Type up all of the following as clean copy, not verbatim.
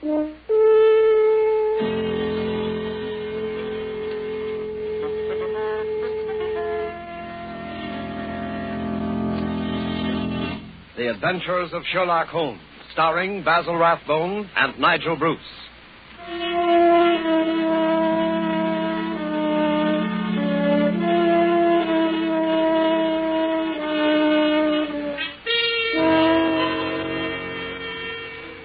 The Adventures of Sherlock Holmes, starring Basil Rathbone and Nigel Bruce.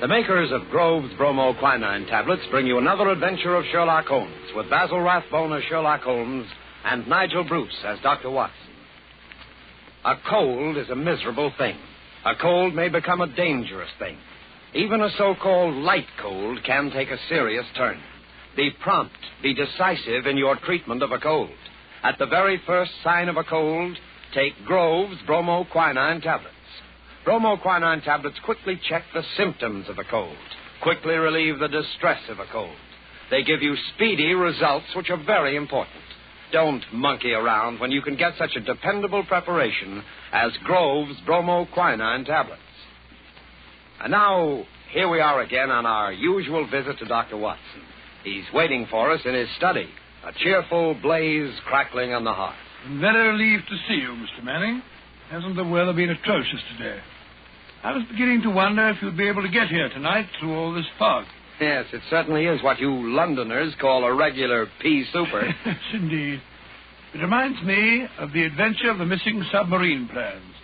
The makers of Grove's bromoquinine tablets bring you another adventure of Sherlock Holmes, with Basil Rathbone as Sherlock Holmes and Nigel Bruce as Dr. Watson. A cold is a miserable thing. A cold may become a dangerous thing. Even a so-called light cold can take a serious turn. Be prompt, be decisive in your treatment of a cold. At the very first sign of a cold, take Grove's bromoquinine tablets. Bromoquinine tablets quickly check the symptoms of a cold, quickly relieve the distress of a cold. They give you speedy results, which are very important. Don't monkey around when you can get such a dependable preparation as Grove's bromoquinine tablets. And now, here we are again on our usual visit to Dr. Watson. He's waiting for us in his study, a cheerful blaze crackling on the hearth. I'm very relieved to see you, Mr. Manning. Hasn't the weather been atrocious today? I was beginning to wonder if you'd be able to get here tonight through all this fog. Yes, it certainly is what you Londoners call a regular pea souper. Yes, indeed. It reminds me of the adventure of the missing submarine plans.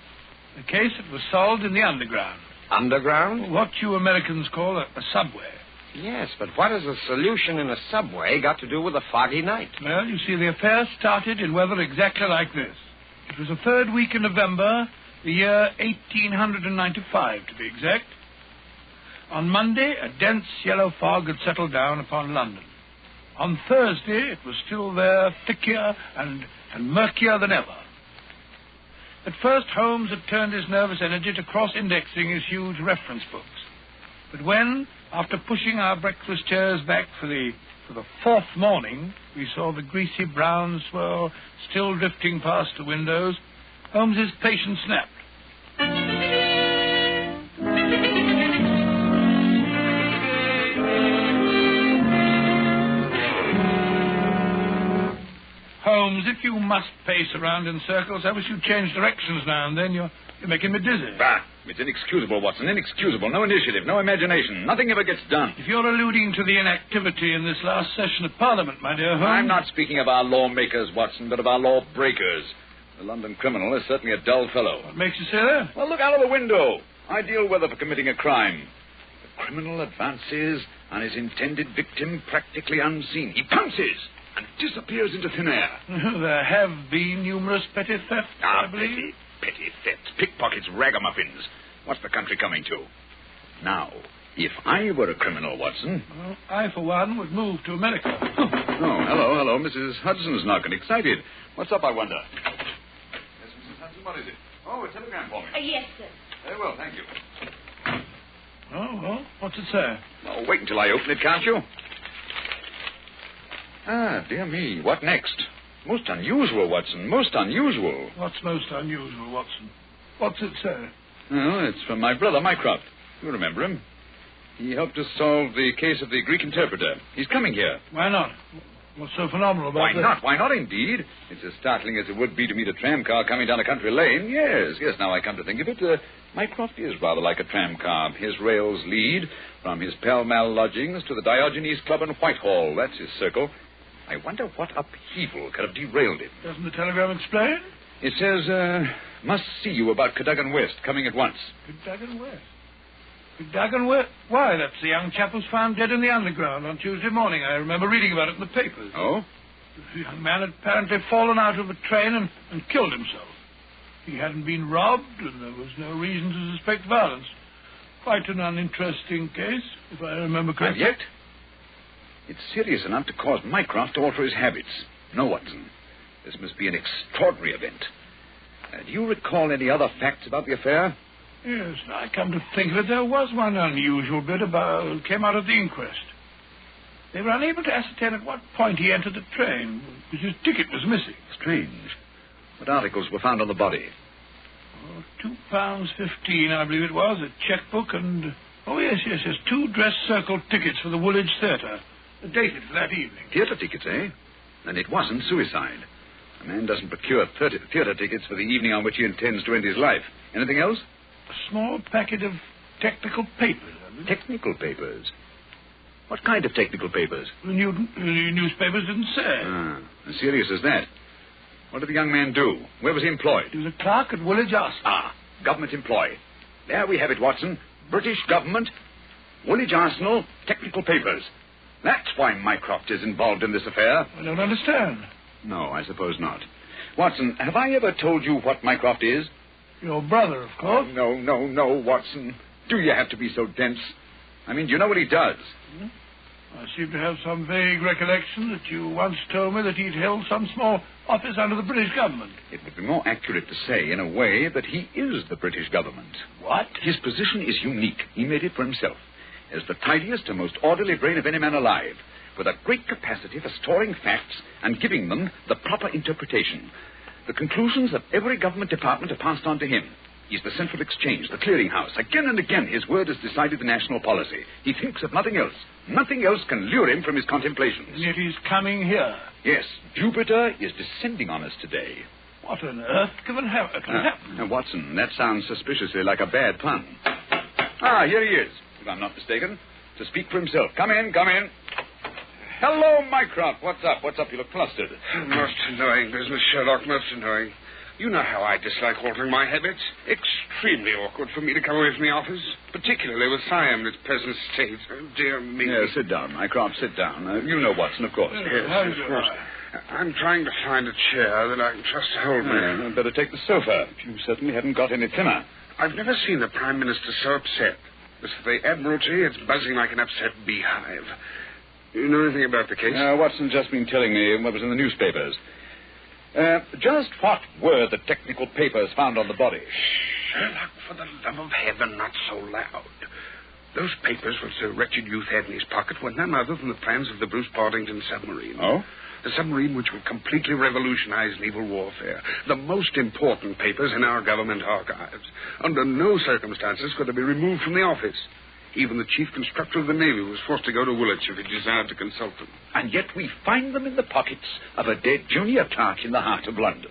A case that was solved in the underground. Underground? What you Americans call a subway. Yes, but what has a solution in a subway got to do with a foggy night? Well, you see, the affair started in weather exactly like this. It was the third week in November, the year 1895, to be exact. On Monday, a dense yellow fog had settled down upon London. On Thursday, it was still there, thicker and murkier than ever. At first, Holmes had turned his nervous energy to cross-indexing his huge reference books. But when, after pushing our breakfast chairs back for the fourth morning, we saw the greasy brown swirl still drifting past the windows, Holmes's patience snapped. Holmes, if you must pace around in circles, I wish you'd change directions now and then. You're making me dizzy. Bah, it's inexcusable, Watson, inexcusable. No initiative, no imagination. Nothing ever gets done. If you're alluding to the inactivity in this last session of Parliament, my dear Holmes... I'm not speaking of our lawmakers, Watson, but of our lawbreakers. The London criminal is certainly a dull fellow. What makes you say that? Well, look out of the window. Ideal weather for committing a crime. The criminal advances on his intended victim practically unseen. He pounces and disappears into thin air. There have been numerous petty thefts, I believe. Petty thefts, pickpockets, ragamuffins. What's the country coming to? Now, if I were a criminal, Watson... Well, I, for one, would move to America. Oh, hello. Mrs. Hudson's knocking. Excited. What's up, I wonder? Yes, Mrs. Hudson, what is it? Oh, a telegram for me. Yes, sir. Very well, thank you. Oh, well, what's it say? Oh, wait until I open it, can't you? Ah, dear me, what next? Most unusual, Watson, most unusual. What's most unusual, Watson? What's it say? Oh, it's from my brother, Mycroft. You remember him. He helped us solve the case of the Greek interpreter. He's coming here. Why not? What's so phenomenal about Why that? not? Why not, indeed? It's as startling as it would be to meet a tram car coming down a country lane. Yes, now I come to think of it. Mycroft is rather like a tram car. His rails lead from his Pall Mall lodgings to the Diogenes Club in Whitehall. That's his circle. I wonder what upheaval could have derailed him. Doesn't the telegram explain? It says, must see you about Cadogan West, coming at once. Cadogan West? Cadogan West? Why, that's the young chap who's found dead in the underground on Tuesday morning. I remember reading about it in the papers. Oh? The young man had apparently fallen out of a train and killed himself. He hadn't been robbed, and there was no reason to suspect violence. Quite an uninteresting case, if I remember correctly. And yet, it's serious enough to cause Mycroft to alter his habits. No, Watson. This must be an extraordinary event. Do you recall any other facts about the affair? Yes, I come to think of it, there was one unusual bit came out of the inquest. They were unable to ascertain at what point he entered the train, because his ticket was missing. Strange. What articles were found on the body? £2.15, I believe it was, a checkbook and... Oh, yes, Yes. 2 dress circle tickets for the Woolwich Theatre. Dated for that evening. Theatre tickets, eh? And it wasn't suicide. A man doesn't procure theatre tickets for the evening on which he intends to end his life. Anything else? A small packet of technical papers. Technical papers? What kind of technical papers? The newspapers didn't say. As serious as that. What did the young man do? Where was he employed? He was a clerk at Woolwich Arsenal. Government employee. There we have it, Watson. British government, Woolwich Arsenal, technical papers. That's why Mycroft is involved in this affair. I don't understand. No, I suppose not. Watson, have I ever told you what Mycroft is? Your brother, of course. Oh, no, Watson. Do you have to be so dense? I mean, do you know what he does? I seem to have some vague recollection that you once told me that he'd held some small office under the British government. It would be more accurate to say, in a way, that he is the British government. What? His position is unique. He made it for himself. As the tidiest and most orderly brain of any man alive, with a great capacity for storing facts and giving them the proper interpretation. The conclusions of every government department are passed on to him. He's the central exchange, the clearinghouse. Again and again, his word has decided the national policy. He thinks of nothing else. Nothing else can lure him from his contemplations. And yet he's coming here. Yes, Jupiter is descending on us today. What on earth can happen? Watson, that sounds suspiciously like a bad pun. Here he is, if I'm not mistaken. To speak for himself. Come in. Hello, Mycroft. What's up? You look flustered. Most annoying business, Sherlock, most annoying. You know how I dislike altering my habits. Extremely awkward for me to come away from the office, particularly with Siam in its present state. Oh, dear me. Yeah, sit down, Mycroft, sit down. You know Watson, of course. Yes, of course. I'm trying to find a chair that I can trust to hold me. I'd better take the sofa. You certainly haven't got any thinner. I've never seen the Prime Minister so upset. As for the Admiralty, it's buzzing like an upset beehive. You know anything about the case? Watson's just been telling me what was in the newspapers. Just what were the technical papers found on the body? Sherlock, for the love of heaven, not so loud. Those papers which the wretched youth had in his pocket were none other than the plans of the Bruce-Partington submarine. Oh? The submarine which will completely revolutionize naval warfare. The most important papers in our government archives. Under no circumstances could they be removed from the office. Even the chief constructor of the Navy was forced to go to Woolwich if he desired to consult them. And yet we find them in the pockets of a dead junior clerk in the heart of London.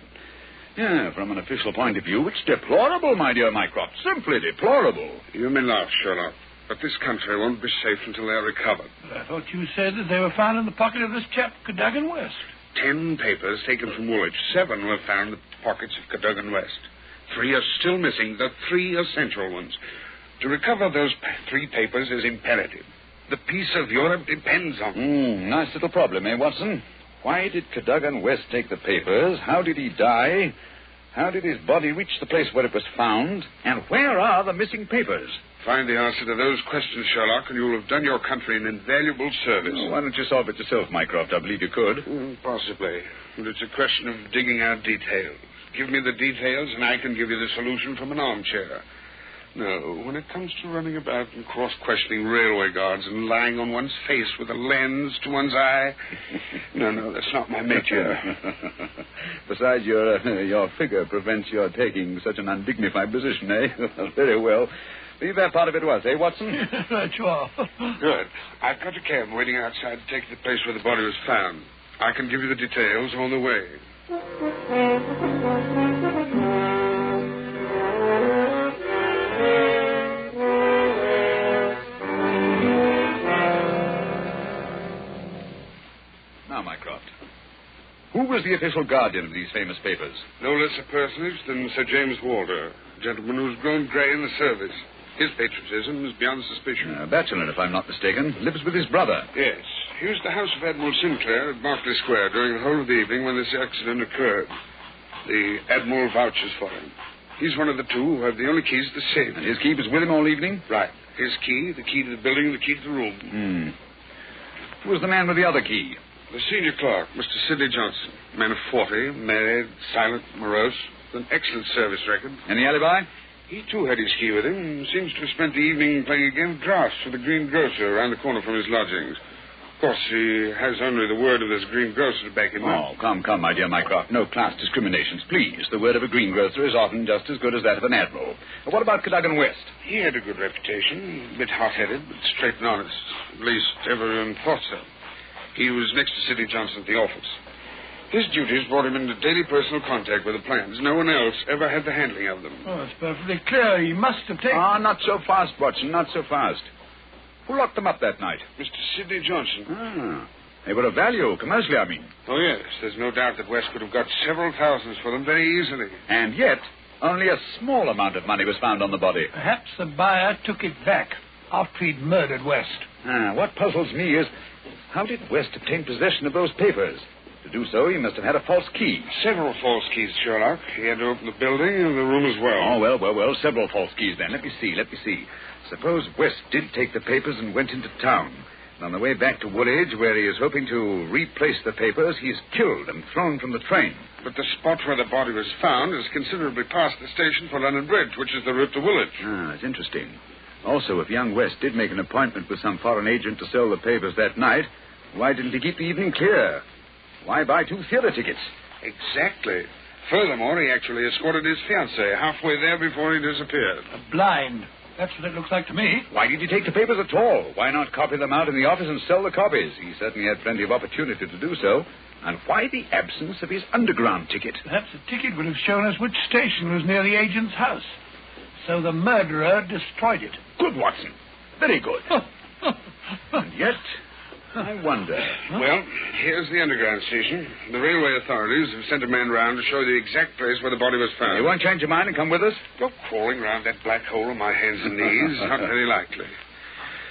Yeah, from an official point of view, it's deplorable, my dear Mycroft. Simply deplorable. You may laugh, Sherlock, but this country won't be safe until they're recovered. But I thought you said that they were found in the pocket of this chap, Cadogan West. 10 papers taken from Woolwich. 7 were found in the pockets of Cadogan West. 3 are still missing, the 3 essential ones. To recover those 3 papers is imperative. The peace of Europe depends on them. Nice little problem, eh, Watson? Why did Cadogan West take the papers? How did he die? How did his body reach the place where it was found? And where are the missing papers? Find the answer to those questions, Sherlock, and you'll have done your country an invaluable service. Why don't you solve it yourself, Mycroft? I believe you could. Possibly. But it's a question of digging out details. Give me the details, and I can give you the solution from an armchair. No, when it comes to running about and cross-questioning railway guards and lying on one's face with a lens to one's eye, no, that's not my métier. Besides, your figure prevents your taking such an undignified position, eh? Very well. Leave that part of it was, eh, Watson? Right, you are. Good. I've got a cab waiting outside to take the place where the body was found. I can give you the details on the way. Now, Mycroft, who was the official guardian of these famous papers? No less a personage than Sir James Walter, a gentleman who's grown grey in the service. His patriotism is beyond suspicion. A bachelor, if I'm not mistaken. Lives with his brother. Yes. He was at the house of Admiral Sinclair at Berkeley Square during the whole of the evening when this accident occurred. The Admiral vouches for him. He's one of the 2 who have the only keys to the safe. And his key was with him all evening? Right. His key, the key to the building, and the key to the room. Who was the man with the other key? The senior clerk, Mr. Sidney Johnson. Man of 40, married, silent, morose, with an excellent service record. Any alibi? He, too, had his key with him and seems to have spent the evening playing a game of drafts with the greengrocer around the corner from his lodgings. Of course, he has only the word of this greengrocer to back him up. Oh, come, my dear Mycroft. No class discriminations, please. The word of a greengrocer is often just as good as that of an admiral. But what about Cadogan West? He had a good reputation. A bit hot-headed, but straight and honest. At least everyone thought so. He was next to Sidney Johnson at the office. His duties brought him into daily personal contact with the plans. No one else ever had the handling of them. Oh, it's perfectly clear. He must have taken... Ah, not so fast, Watson, not so fast. Who locked them up that night? Mr. Sidney Johnson. Ah, they were of value, commercially, I mean. Oh, yes. There's no doubt that West could have got several thousands for them very easily. And yet, only a small amount of money was found on the body. Perhaps the buyer took it back after he'd murdered West. What puzzles me is, how did West obtain possession of those papers? To do so, he must have had a false key. Several false keys, Sherlock. He had to open the building and the room as well. Oh, well, several false keys then. Let me see. Suppose West did take the papers and went into town. And on the way back to Woolwich, where he is hoping to replace the papers, he's killed and thrown from the train. But the spot where the body was found is considerably past the station for London Bridge, which is the route to Woolwich. It's interesting. Also, if young West did make an appointment with some foreign agent to sell the papers that night, why didn't he keep the evening clear? Why buy 2 theater tickets? Exactly. Furthermore, he actually escorted his fiancée halfway there before he disappeared. A blind. That's what it looks like to me. Why did he take the papers at all? Why not copy them out in the office and sell the copies? He certainly had plenty of opportunity to do so. And why the absence of his underground ticket? Perhaps the ticket would have shown us which station was near the agent's house. So the murderer destroyed it. Good, Watson. Very good. And yet, I wonder. Well, here's the underground station. The railway authorities have sent a man round to show the exact place where the body was found. You won't change your mind and come with us? Go crawling round that black hole on my hands and knees. Not very likely.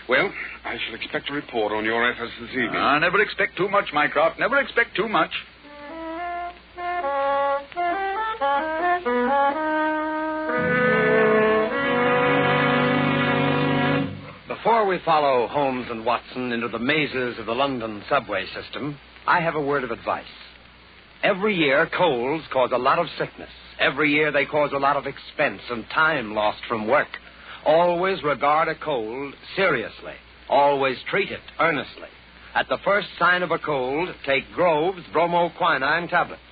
Well, I shall expect a report on your efforts this evening. Never expect too much, Mycroft. Never expect too much. Before we follow Holmes and Watson into the mazes of the London subway system, I have a word of advice. Every year, colds cause a lot of sickness. Every year, they cause a lot of expense and time lost from work. Always regard a cold seriously. Always treat it earnestly. At the first sign of a cold, take Grove's bromoquinine tablets.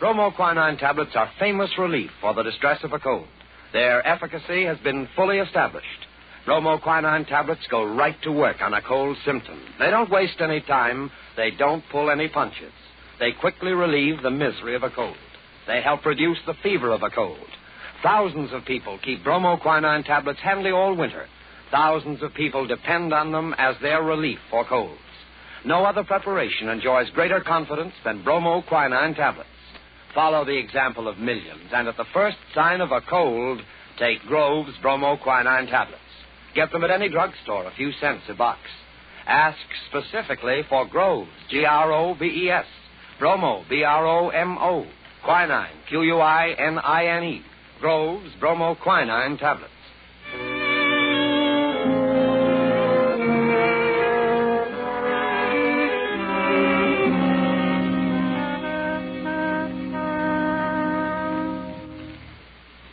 Bromoquinine tablets are famous relief for the distress of a cold. Their efficacy has been fully established. Bromoquinine tablets go right to work on a cold symptom. They don't waste any time. They don't pull any punches. They quickly relieve the misery of a cold. They help reduce the fever of a cold. Thousands of people keep bromoquinine tablets handy all winter. Thousands of people depend on them as their relief for colds. No other preparation enjoys greater confidence than bromoquinine tablets. Follow the example of millions, and at the first sign of a cold, take Grove's bromoquinine tablets. Get them at any drugstore, a few cents a box. Ask specifically for Grove's, Groves, Bromo, Bromo, quinine, Quinine, Grove's bromoquinine tablets.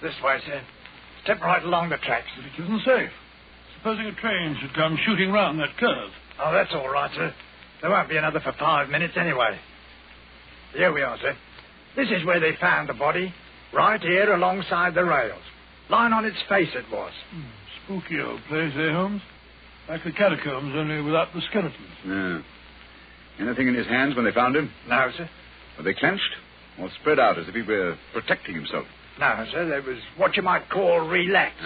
This way, sir. Step right along the tracks. It isn't safe. Supposing a train should come shooting round that curve. Oh, that's all right, sir. There won't be another for 5 minutes anyway. Here we are, sir. This is where they found the body. Right here alongside the rails. Lying on its face it was. Spooky old place, eh, Holmes? Like the catacombs, only without the skeletons. Yeah. Anything in his hands when they found him? No, sir. Were they clenched or spread out as if he were protecting himself? No, sir. There was what you might call relaxed.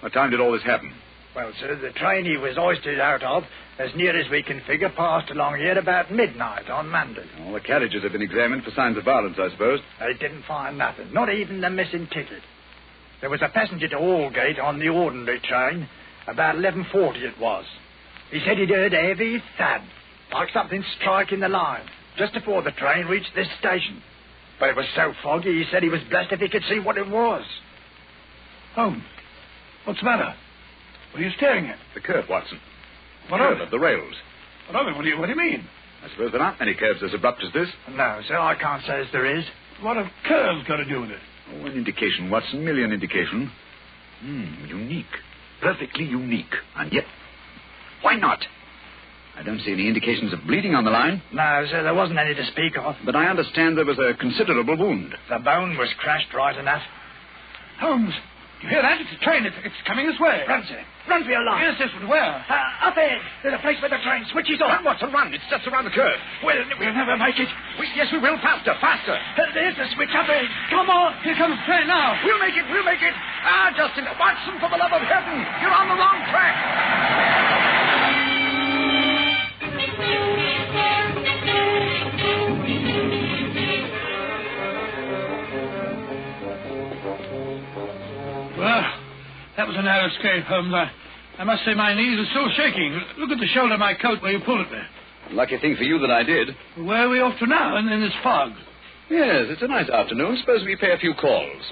What time did all this happen? Well, sir, the train he was hoisted out of, as near as we can figure, passed along here about midnight on Monday. All the carriages have been examined for signs of violence, I suppose. They didn't find nothing, not even the missing ticket. There was a passenger to Aldgate on the ordinary train. About 11:40 it was. He said he'd heard a heavy thud, like something striking the line, just before the train reached this station. But it was so foggy, he said he was blessed if he could see what it was. Holmes, what's the matter? What are you staring at? The curve, Watson. What curve of it? of the rails. What of it? What do you mean? I suppose there aren't many curves as abrupt as this. No, sir, I can't say as there is. What have curves got to do with it? Oh, an indication, Watson, merely an indication. Unique. Perfectly unique. And yet, why not? I don't see any indications of bleeding on the line. No, sir, there wasn't any to speak of. But I understand there was a considerable wound. The bone was crashed right enough. Holmes, you hear that? It's a train. It's coming this way. Run, sir. Run for your life. Yes, but where? Up ahead. There's a place where the train switches off. Run, Watson, run. It's just around the curve. We'll never make it. Yes, we will. Faster, faster. There's the switch up ahead. Come on. Here comes the train now. We'll make it. Ah, Justin, Watson, for the love of heaven. You're on the wrong track. Well, that was a narrow escape, Holmes. I must say my knees are still shaking. Look at the shoulder of my coat where you pulled it there. Lucky thing for you that I did. Where are we off to now in this fog? Yes, it's a nice afternoon. Suppose we pay a few calls.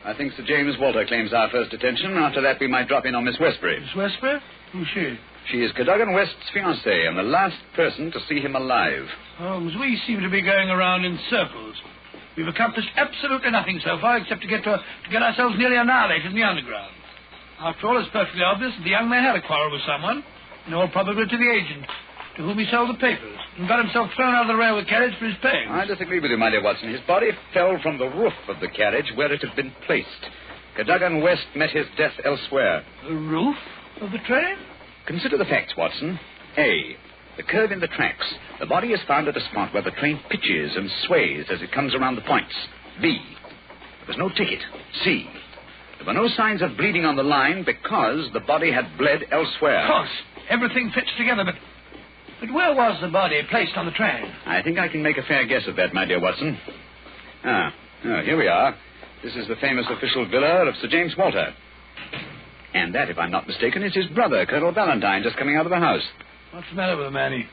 I think Sir James Walter claims our first attention. After that, we might drop in on Miss Westbury. Miss Westbury? Who's she? She is Cadogan West's fiancée and the last person to see him alive. Holmes, we seem to be going around in circles. We've accomplished absolutely nothing so far except to get ourselves nearly annihilated in the underground. After all, it's perfectly obvious that the young man had a quarrel with someone, in all probability the agent, to whom he sold the papers, and got himself thrown out of the railway carriage for his paying. I disagree with you, my dear Watson. His body fell from the roof of the carriage where it had been placed. Cadogan West met his death elsewhere. The roof of the train? Consider the facts, Watson. A, the curve in the tracks. The body is found at a spot where the train pitches and sways as it comes around the points. B, there was no ticket. C, there were no signs of bleeding on the line because the body had bled elsewhere. Of course. Everything fits together, but where was the body placed on the train? I think I can make a fair guess of that, my dear Watson. Here we are. This is the famous official villa of Sir James Walter. And that, if I'm not mistaken, is his brother, Colonel Valentine, just coming out of the house. What's the matter with the man?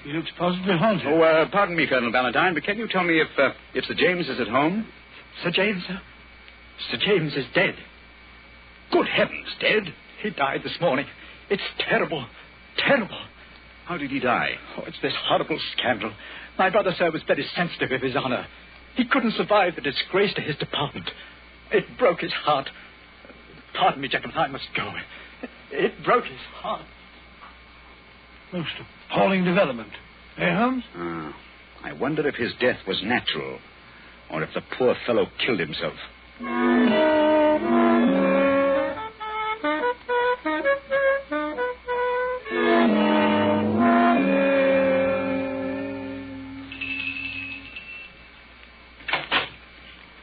He looks positively haunted. Oh, pardon me, Colonel Valentine, but can you tell me if Sir James is at home? Sir James, sir? Sir James is dead. Good heavens, dead? He died this morning. It's terrible. Terrible. How did he die? Oh, it's this horrible scandal. My brother, sir, was very sensitive of his honor. He couldn't survive the disgrace to his department. It broke his heart. Pardon me, gentlemen, I must go. It broke his heart. Most appalling development. Eh, Holmes? I wonder if his death was natural, or if the poor fellow killed himself.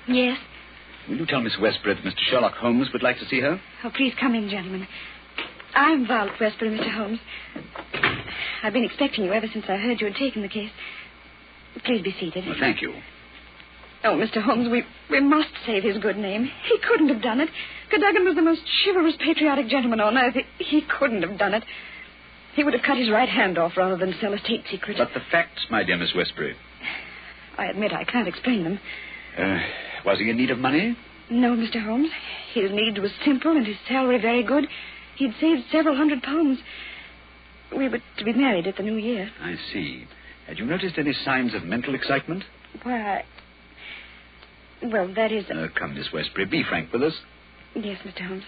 Yes? Will you tell Miss Westbury that Mr. Sherlock Holmes would like to see her? Oh, please come in, gentlemen. I'm Violet Westbury, Mr. Holmes. I've been expecting you ever since I heard you had taken the case. Please be seated. Well, thank you. Oh, Mr. Holmes, we must save his good name. He couldn't have done it. Cadogan was the most chivalrous, patriotic gentleman on earth. He couldn't have done it. He would have cut his right hand off rather than sell a state secret. But the facts, my dear Miss Westbury. I admit I can't explain them. Was he in need of money? No, Mr. Holmes. His needs were simple and his salary very good. He'd saved several £100. We were to be married at the new year. I see. Had you noticed any signs of mental excitement? Why, well, that is... Come, Miss Westbury, be frank with us. Yes, Mr. Holmes.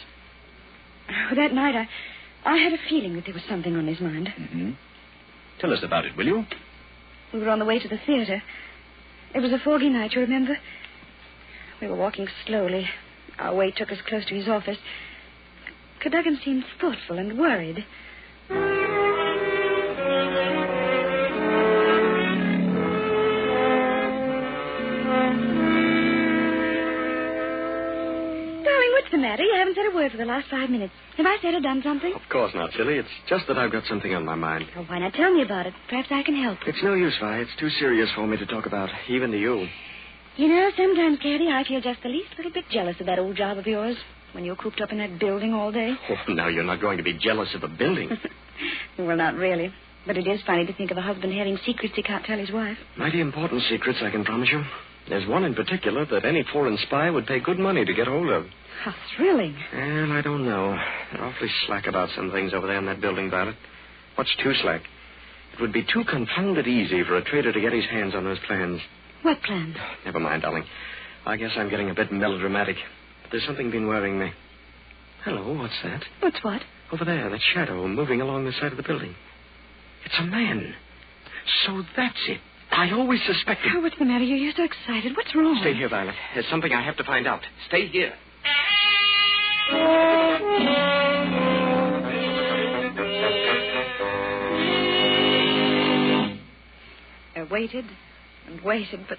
That night, I had a feeling that there was something on his mind. Mm-hmm. Tell us about it, will you? We were on the way to the theater. It was a foggy night, you remember? We were walking slowly. Our way took us close to his office. Cadogan seemed thoughtful and worried. What's the matter? You haven't said a word for the last 5 minutes. Have I said or done something? Of course not, silly. It's just that I've got something on my mind. Well, why not tell me about it? Perhaps I can help. It's no use, Vi. It's too serious for me to talk about, even to you. You know, sometimes, Caddy, I feel just the least little bit jealous of that old job of yours when you're cooped up in that building all day. Oh, now you're not going to be jealous of a building. Well, not really. But it is funny to think of a husband having secrets he can't tell his wife. Mighty important secrets, I can promise you. There's one in particular that any foreign spy would pay good money to get hold of. How thrilling. Well, I don't know. They're awfully slack about some things over there in that building, Violet. What's too slack? It would be too confounded easy for a traitor to get his hands on those plans. What plans? Never mind, darling. I guess I'm getting a bit melodramatic. But there's something been worrying me. Hello, what's that? What's what? Over there, that shadow moving along the side of the building. It's a man. So that's it. I always suspected. Oh, what's the matter? You're so excited. What's wrong? Stay here, Violet. There's something I have to find out. Stay here. I waited and waited, but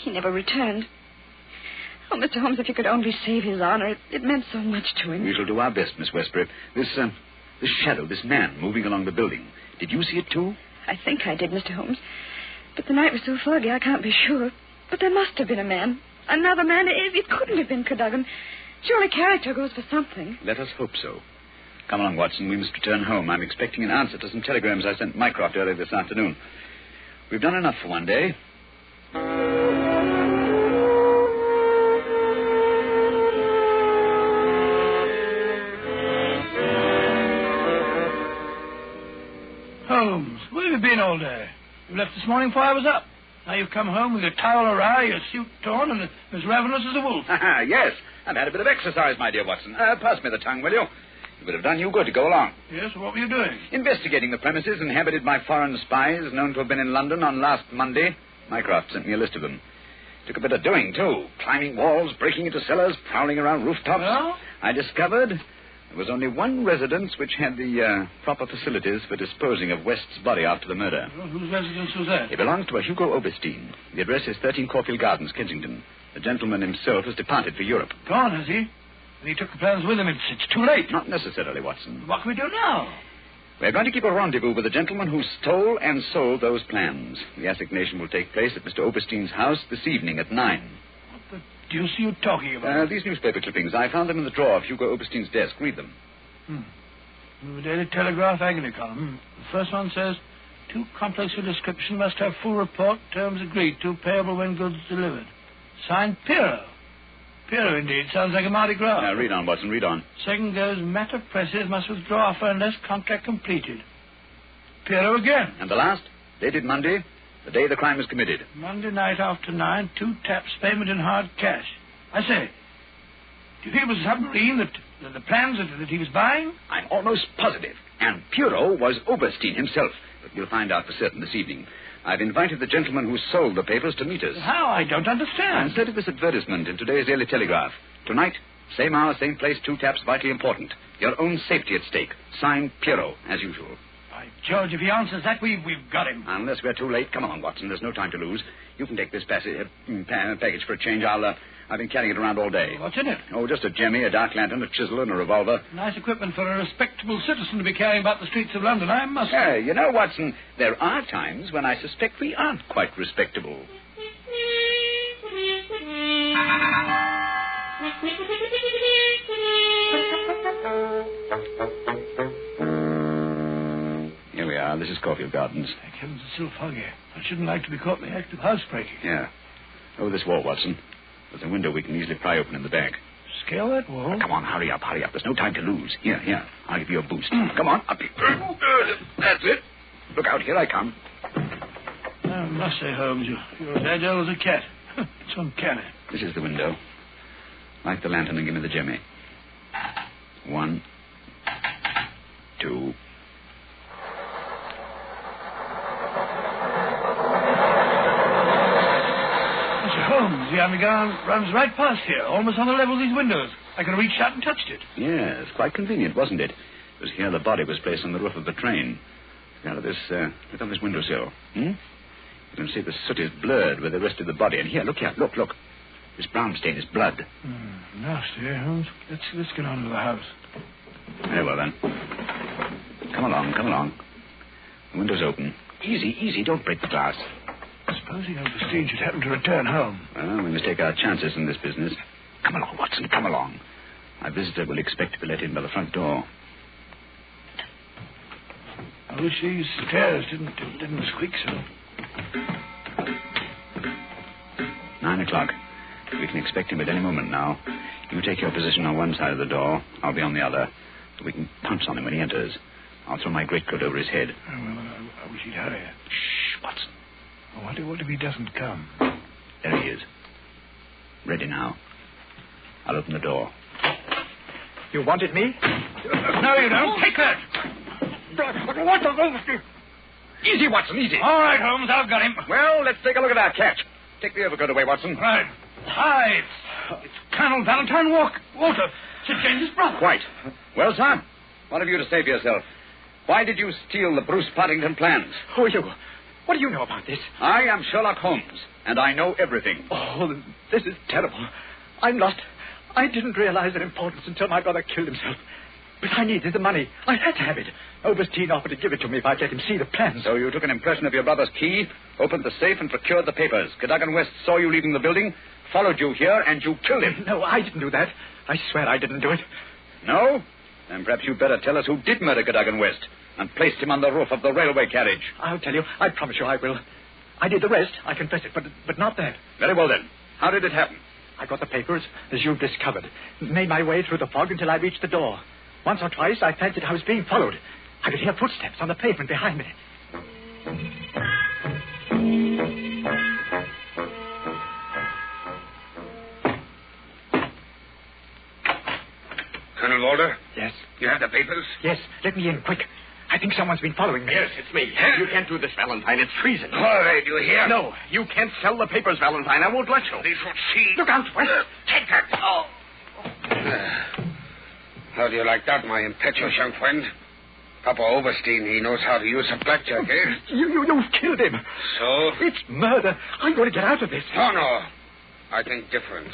he never returned. Oh, Mr. Holmes, if you could only save his honor, it meant so much to him. We shall do our best, Miss Westbury. This shadow, this man moving along the building. Did you see it, too? I think I did, Mr. Holmes. But the night was so foggy, I can't be sure. But there must have been a man. Another man. It couldn't have been Cadogan. Surely character goes for something. Let us hope so. Come along, Watson. We must return home. I'm expecting an answer to some telegrams I sent Mycroft earlier this afternoon. We've done enough for one day. Holmes, where have you been all day? You left this morning before I was up. Now you've come home with your towel awry, your suit torn, and as ravenous as a wolf. Yes, I've had a bit of exercise, my dear Watson. Pass me the tongue, will you? It would have done you good to go along. Yes, what were you doing? Investigating the premises inhabited by foreign spies known to have been in London on last Monday. Mycroft sent me a list of them. Took a bit of doing, too. Climbing walls, breaking into cellars, prowling around rooftops. Well? I discovered there was only one residence which had the proper facilities for disposing of West's body after the murder. Well, whose residence was that? It belongs to a Hugo Oberstein. The address is 13 Caulfield Gardens, Kensington. The gentleman himself has departed for Europe. Gone, has he? And he took the plans with him. It's too late. Not necessarily, Watson. What can we do now? We're going to keep a rendezvous with the gentleman who stole and sold those plans. The assignation will take place at Mr. Oberstein's house this evening at 9. What the deuce are you talking about? These newspaper clippings. I found them in the drawer of Hugo Oberstein's desk. Read them. The Daily Telegraph agony column. The first one says, too complex a description, must have full report, terms agreed to, payable when goods delivered. Signed, Pirro. Pirro, indeed. Sounds like a Mardi Gras. Now, read on, Watson, read on. Second goes, matter presses, must withdraw offer unless contract completed. Pirro again. And the last? Dated Monday, the day the crime was committed. Monday night after 9, 2 taps, payment in hard cash. I say, do you think it was a submarine the plans that he was buying? I'm almost positive. And Pirro was Oberstein himself. But we'll find out for certain this evening. I've invited the gentleman who sold the papers to meet us. How? I don't understand. Instead of this advertisement in today's Daily Telegraph. Tonight, same hour, same place, 2 taps, vitally important. Your own safety at stake. Signed, Pirro, as usual. By George, if he answers that, we've got him. Unless we're too late. Come along, Watson. There's no time to lose. You can take this package for a change. I've been carrying it around all day. What's in it? Oh, just a jemmy, a dark lantern, a chisel, and a revolver. Nice equipment for a respectable citizen to be carrying about the streets of London, I must say. Hey, you know, Watson, there are times when I suspect we aren't quite respectable. Here we are. This is Caulfield Gardens. Thank heavens, it's still foggy. I shouldn't like to be caught in the act of housebreaking. Yeah. Over this wall, Watson. There's a window we can easily pry open in the back. Scale that wall? Come on, hurry up. There's no time to lose. Here. I'll give you a boost. Come on, up here. That's it. Look out, here I come. I must say, Holmes, you're as agile as a cat. It's uncanny. This is the window. Light the lantern and give me the jemmy. 1, 2. Holmes, the underground runs right past here, almost on the level of these windows. I could have reached out and touched it. Yes, quite convenient, wasn't it? It was here the body was placed on the roof of the train. Now, look on this windowsill. You can see the soot is blurred with the rest of the body. And here, look. This brown stain is blood. Nasty, eh, Holmes? Let's get on to the house. Very well, then. Come along. The window's open. Easy, don't break the glass. Supposing Oberstein should happen to return home. Well, we must take our chances in this business. Come along, Watson, come along. My visitor will expect to be let in by the front door. I wish these stairs didn't squeak so. 9 o'clock. We can expect him at any moment now. You take your position on one side of the door. I'll be on the other. So we can pounce on him when he enters. I'll throw my greatcoat over his head. Oh, well, I wish he'd hurry. Shh, Watson. What if he doesn't come? There he is. Ready now. I'll open the door. You wanted me? No, you don't. Take that. What the... Easy, Watson, easy. All right, Holmes, I've got him. Well, let's take a look at our catch. Take the overcoat away, Watson. Right. Hi, it's Colonel Valentine Walter, Sir James's brother. Quite. Well, sir, what have you to say for yourself? Why did you steal the Bruce-Partington Plans? Who are you? What do you know about this? I am Sherlock Holmes, and I know everything. Oh, this is terrible. I'm lost. I didn't realize their importance until my brother killed himself. But I needed the money. I had to have it. Oberstein offered to give it to me if I'd let him see the plans. So you took an impression of your brother's key, opened the safe, and procured the papers. Cadogan West saw you leaving the building, followed you here, and you killed him. No, I didn't do that. I swear I didn't do it. No? Then perhaps you'd better tell us who did murder Cadogan West and placed him on the roof of the railway carriage. I'll tell you. I promise you I will. I did the rest. I confess it, but not that. Very well, then. How did it happen? I got the papers, as you've discovered. Made my way through the fog until I reached the door. Once or twice, I fancied I was being followed. I could hear footsteps on the pavement behind me. Colonel Walter? Yes. You have the papers? Yes. Let me in, quick. I think someone's been following me. Yes, it's me. You can't do this, Valentine. It's treason. All right, you hear? No, you can't sell the papers, Valentine. I won't let you. They should see. Look out, West. Take that. Oh. How do you like that, my impetuous young friend? Papa Oberstein, he knows how to use a blackjack, eh? You've killed him. So? It's murder. I'm going to get out of this. Oh, no. I think different.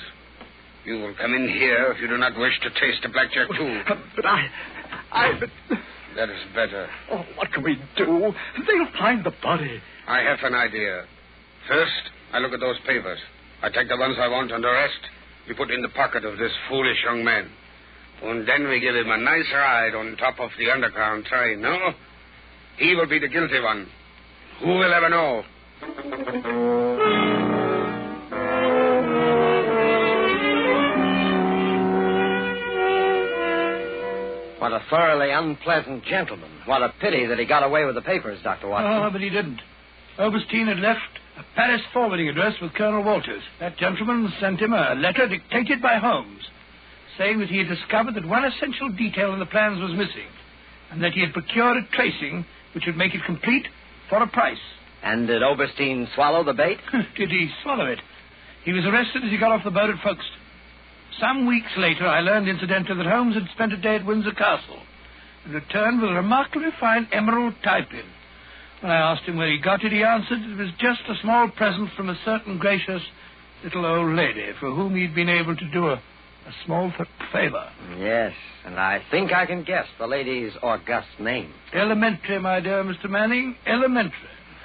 You will come in here if you do not wish to taste the blackjack, too. But That is better. Oh, what can we do? They'll find the body. I have an idea. First, I look at those papers. I take the ones I want, and the rest we put in the pocket of this foolish young man. And then we give him a nice ride on top of the underground train, no? He will be the guilty one. Who will ever know? What a thoroughly unpleasant gentleman. What a pity that he got away with the papers, Dr. Watson. Oh, but he didn't. Oberstein had left a Paris forwarding address with Colonel Walters. That gentleman sent him a letter dictated by Holmes, saying that he had discovered that one essential detail in the plans was missing, and that he had procured a tracing which would make it complete for a price. And did Oberstein swallow the bait? Did he swallow it? He was arrested as he got off the boat at Folkestone. Some weeks later, I learned, incidentally, that Holmes had spent a day at Windsor Castle and returned with a remarkably fine emerald tie-pin. When I asked him where he got it, he answered it was just a small present from a certain gracious little old lady for whom he'd been able to do a small favor. Yes, and I think I can guess the lady's august name. Elementary, my dear Mr. Manning, elementary.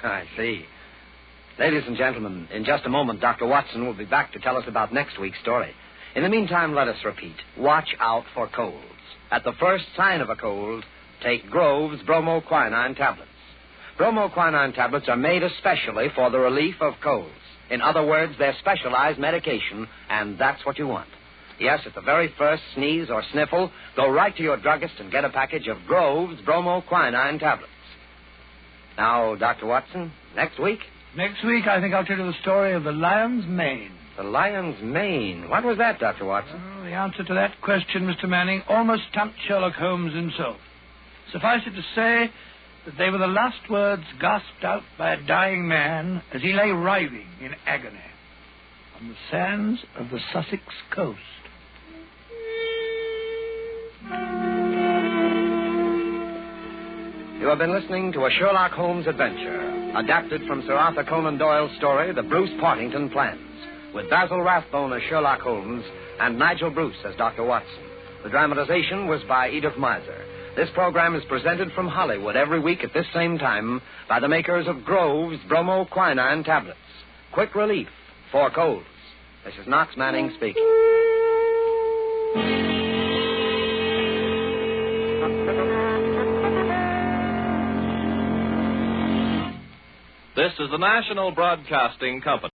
I see. Ladies and gentlemen, in just a moment, Dr. Watson will be back to tell us about next week's story. In the meantime, let us repeat. Watch out for colds. At the first sign of a cold, take Grove's bromoquinine tablets. Bromoquinine tablets are made especially for the relief of colds. In other words, they're specialized medication, and that's what you want. Yes, at the very first sneeze or sniffle, go right to your druggist and get a package of Grove's bromoquinine tablets. Now, Dr. Watson, next week? Next week, I think I'll tell you the story of the lion's mane. The lion's mane. What was that, Dr. Watson? Oh, the answer to that question, Mr. Manning, almost stumped Sherlock Holmes himself. Suffice it to say that they were the last words gasped out by a dying man as he lay writhing in agony on the sands of the Sussex coast. You have been listening to a Sherlock Holmes adventure, adapted from Sir Arthur Conan Doyle's story, The Bruce-Partington Plans, with Basil Rathbone as Sherlock Holmes and Nigel Bruce as Dr. Watson. The dramatization was by Edith Miser. This program is presented from Hollywood every week at this same time by the makers of Grove's bromoquinine tablets. Quick relief for colds. This is Knox Manning speaking. This is the National Broadcasting Company.